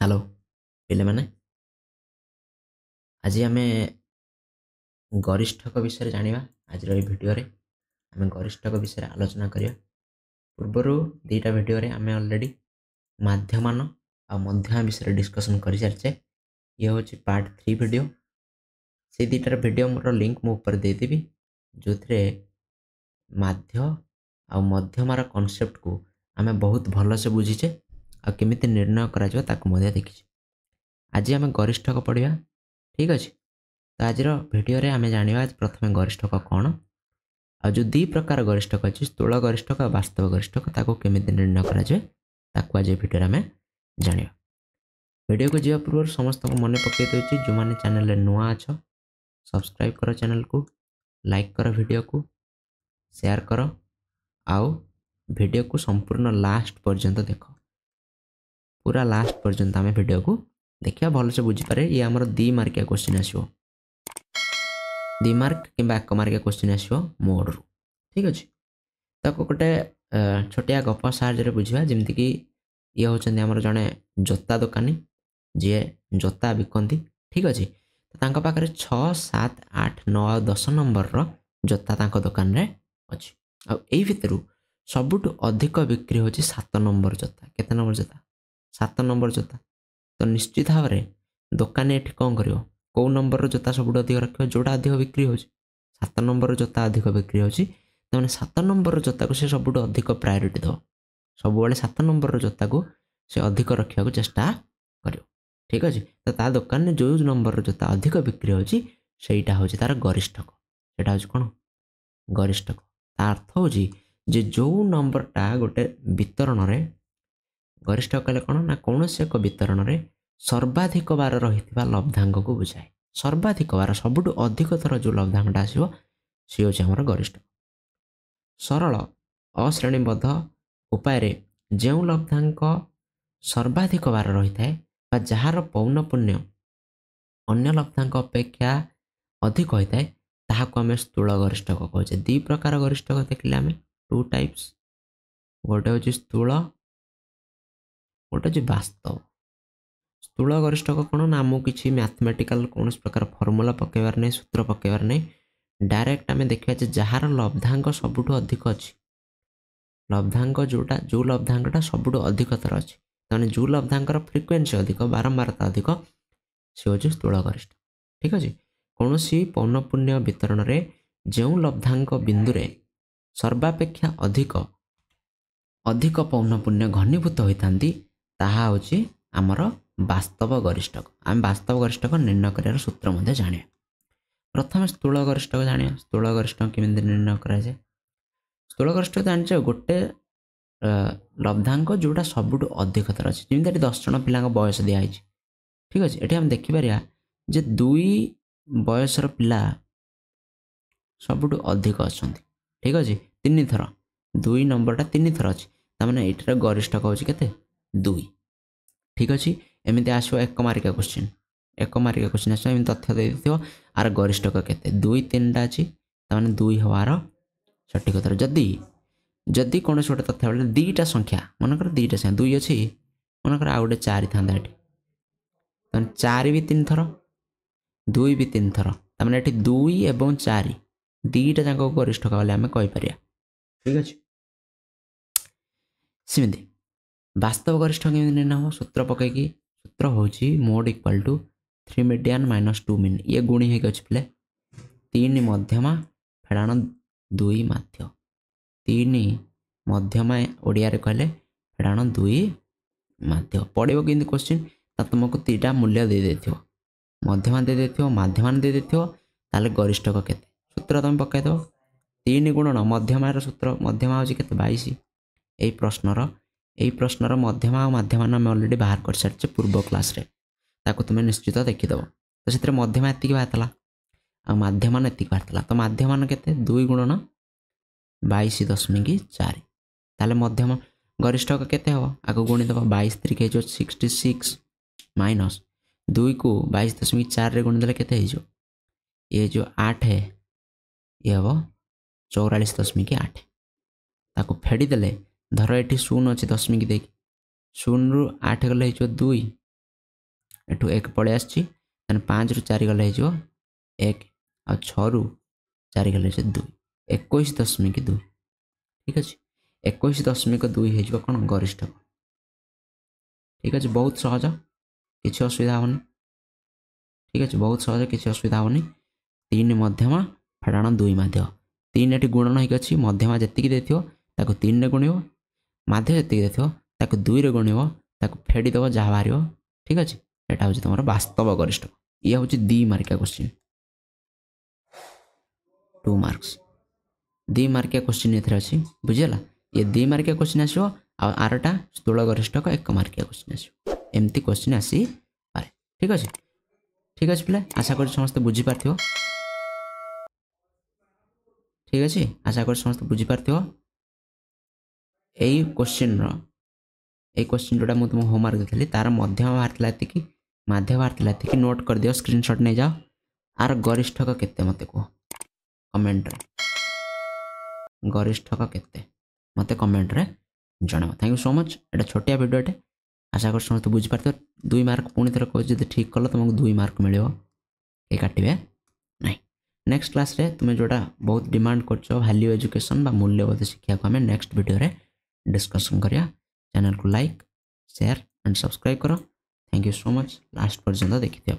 Hello पिले माने आज आम गरिष्ठक विषय जाना। आज भिडियो आम गरिष्ठक विषय आलोचना करिया। पूर्वर दुईटा भिडियो आम ऑलरेडी माध्यमान आ मध्यमा विषय डिस्कशन कर सारी। ये हूँ पार्ट 3 वीडियो। से दुईटार वीडियो मोर लिंक मो ऊपर देदेवी जो थे माध्य आ मध्यमार कॉन्सेप्ट को आम बहुत भलसे बुझीचे आ केमिति निर्णय करा देखीचे। आज आम गरिष्ठक पढ़ा। ठीक अच्छे तो आज भिडियो आम जाना प्रथम गरिष्ठक कौन आ जो दी प्रकार गरिष्ठक अच्छी स्थूल गरिष्ठक और वास्तव गरिष्ठक ताको केमिति निर्णय करा जाए ताको आज भिडियो आम जाना। वीडियो को जीवा पूर्व समस्त को मन पकई दूसरी जो मैंने चैनल नुआ अछ सब्सक्राइब कर चैनल को लाइक कर वीडियो को शेयर कर आउ वीडियो को संपूर्ण लास्ट पर्यंत देख पूरा लास्ट पर्यंत आम वीडियो को देखिए भलसे बुझीपारे। ये आमर 2 मार्किया क्वेश्चन आसो 2 मार्क कि 1 मार्किया क्वेश्चन आसो मोड रू। ठीक अच्छे तो गोटे छोटिया गप साहाଯ୍य बुझा जमीक ये होचंदी आमर जड़े जोता दुकानी जी जोता बिकती। ठीक अच्छे तो पाखे 6, 7, 8, 9, 10 नंबर जोता दुकान रे अच्छी। आई भितर सबुठ अधिक बिक्री होची 7 नंबर जोता। केते नंबर जोता 7 नंबर जोता। तो निश्चित भाव में दुकानी ये कौन कर कौ नंबर जोता सब अधिक रख जोटा अधिक बिक्री हो 7 नंबर जोता अधिक बिक्री हो 7 नंबर जोता को सब अधिक प्रायोरिटी दब सब 7 नंबर जोता को से अधिक रखा चेष्टा कर। ठीक अच्छे तो ता दुकान में जो नंबर जोता अधिक बिक्री होटा हूँ तार गरिष्ठक सेटा हूँ कौन गरिष्ठक। ता अर्थ हूँ जे जो नंबरटा गोटे वितरण में गरिष्ठक कहले कौन ना कौन से एक वितरण में सर्वाधिक बार रही लब्धांग को बुझाए। सर्वाधिक बार सबुठ अधिक थर जो लब्धांगटा आसो सी हूँ आमर गरिष्ठक। सरल अश्रेणीबद्ध उपाय जो लब्धांक सर्वाधिक बार रही है जार पौनपुण्य अन्य लब्धांक अपेक्षा अधिक होता है ताहाको आमे स्थूल गरिष्ठक कहे। 2 प्रकार गरिष्ठक देखिले आमे 2 टाइप्स गोटे हूँ स्थूल गोटे हूँ वास्तव। स्थूल गरिष्ठक कौन ना आमको किसी मैथमेटिकल कौन प्रकार फर्मूला पकेबार नहीं सूत्र पकेबार नहीं डायरेक्ट आम देखा जार लब्धांक सबुठ अधिक अच्छी लब्धांक जोटा जो लब्धांकटा सबुठ अधिक थर अच्छी ताने जो लब्धांकर फ्रिक्वेन्सी अधिक बारंबारता अधिक सी हूँ स्थूल गरिष्ठ। ठीक अच्छे कौन सी पौनपुण्य वितरण में जो लब्धांक बिंदु रे सर्वापेक्षा अधिक अधिक पौनपुण्य घनीभूत होता ताहा हूँ आमर वास्तव गरिष्ठक। आम वास्तव गरिष्ठक निर्णय कर सूत्र मध्य जाने। प्रथम स्थूल गरिष्ठक जाना। स्थूल गरिष्ठक केमिति निर्णय करा जाए। स्थूल गरिष्ठक जाने गोटे लब्धांक जोटा सबुठ अधिक थर अच्छे जमी 10 जन पिला बयस दिखाई। ठीक अच्छे ये आम देखिपर जे 2 बयसर पिला सबुठ अधिक अच्छा। ठीक अच्छे 3 थर 2 नंबरटा 3 थर अच्छी तमें ये गरिष्ठक हूँ के 2। ठीक अच्छे एमती आसो 1 मार्किया क्वेश्चन 1 मार्किया क्वेश्चन आस तथ्य दे आर गरिष्ठक के 2 3टा अच्छी तमें 2 हवार सठिक उत्तर। जदि जदि कौन गोटे तथ्य बोले 2टा संख्या मनकर 2टा संख्या 2 अच्छी मनकर आ गए 4 था ये 4 भी 3 थर 2 भी 3 थर तमें 2 एवं 4 2टा जाक गरिष्ठक बोले आम कहीपर। ठीक अच्छे सेमती वास्तव गरिष्ठ केमी निर्णय हम सूत्र पकईकि सूत्र हूँ mode equals to 3 median minus 2 mean ये गुणी होगी पे 3 मध्यमा फेड़ाण 2 माध्य 3 मध्यमा ओडिया कहले फेड़ाण 2 माध्य पड़ो कि क्वेश्चन तुमको 3टा मूल्य दे देथियो मध्यमा दे देथियो माध्यमान दे देथियो ताले गरिष्ठक केते सूत्र तुम पकई दो 3 गुणन मध्यमार सूत्र मध्यमा हूँ के 22। यही प्रश्नर मध्यमा और माध्यमान आम अलरेडी बाहर कर सारी पूर्व क्लास रे ताको तुम्हें निश्चित देखीदेव। तो से मध्यमा एति बाहर आ माध्यमान एति बाहर तो माध्यमान के 2 गुणन 22.4 ताले मध्यम गरिष्ठक केते हम आगे गुणी देव 22 3 हो 66 माइनस 2 को 22.4 रे गुणी देले केते हो ये जो 8 है ये हम 44.8 ताको फेड़ी देले धर ये 0 अच्छे 0.8 रु 8 गले 2 एठू 1 पड़े आसी 5 रु 4 गले हो 1 आ 6 रु 4 गले 2 21.2 ठीक अच्छे 21.2 हो कौन गरिष्ठक ठीक अच्छे बहुत सहज किसी असुविधा हेनी ठीक अच्छे बहुत सहज किसी असुविधा हेनी 3 मध्यमा फेड़ाण 2 माध्य 3 ये गुणन होगी मध्यमा जी देखो 3 रे गुणव माध्य जी देखो 2 रे गुणव फेड़ीदेव जहाँ बाहर ठीक अच्छे यहाँ हूँ तुम वास्तव गरिष्ठ ये हूँ 2 मार्किया क्वेश्चन 2 मार्क्स 2 मार्किया क्वेश्चन ये अच्छी बुझीगला ये 2 मार्किया क्वेश्चन आसो आरटा स्थूल गरिष्ठक 1 मार्किया क्वेश्चन आसो एमती क्वेश्चन आसी पारे ठीक अच्छे पिला आशा कर समस्त बुझीपार ठीक अच्छे आशा कर समस्त बुझीपार यही क्वेश्चन जोटा मुझे तुमको होमवर्क देती तार मध्यम बाहर ये माध्य बाहर ये नोट कर दियो स्क्रीनशॉट नहीं जाओ आर गरिष्ठक केते मते कह कमेंट रे गरिष्ठक केते मते कमेंट रे जणाव थैंक यू सो मच एटा छोटिया वीडियोटे आशा कर समस्त बुझी पारथो 2 मार्क पुणी थर कह जब ठीक कल तुमको 2 मार्क मिले ये काटे ना नेक्स्ट क्लास रे तुम जोटा बहुत डिमांड कर वैल्यू एजुकेशन बा मूल्यबोध शिक्षा को आम नेक्स्ट वीडियो रे डिस्कसन करिया चैनल को लाइक शेयर एंड सब्सक्राइब करो thank you so much last पर्यंत देखिथिया